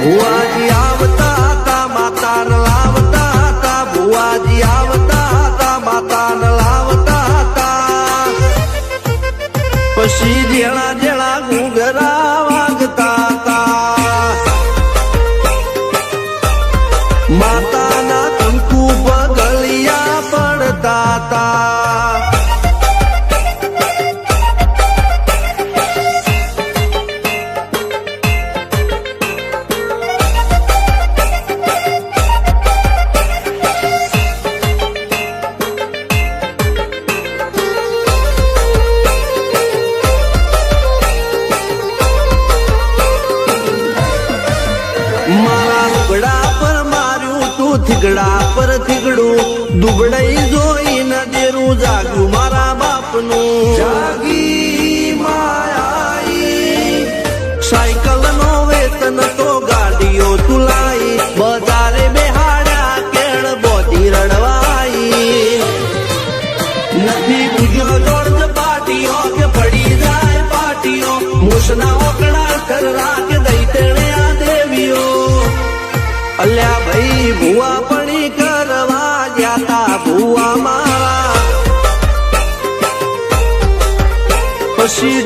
ભુવાજી આવતા હતા માતાને લાવતા હતા ભુવાજી આવતા હતા માતાને લાવતા હતા પછી જેણા જેણા ઘૂંઘરા વાગતા હતા માતાના કંકુ પગલિયા પડતા હતા મારા લુગડા પર માર્યું તું થીગડા પર થીગડું દુબડાઈ જોઈને દેરું જાગ્યું મારા બાપનું જાગી માયાઈ સાયકલ નો વેતન તો ગાડીઓ તુલાઈ બજારે બેહાડ્યા કેળ બોધી રડવાઈ નથી પૂજ્યો જોડ પાટીઓ કે પડી જાય પાટીઓ મૂસના ઓકડા કર રાખ દઈ તેણે આ દેવીઓ અલ્યા ભાઈ ભુવા પણી કરવા ગયા તા ભુવા મારા પછી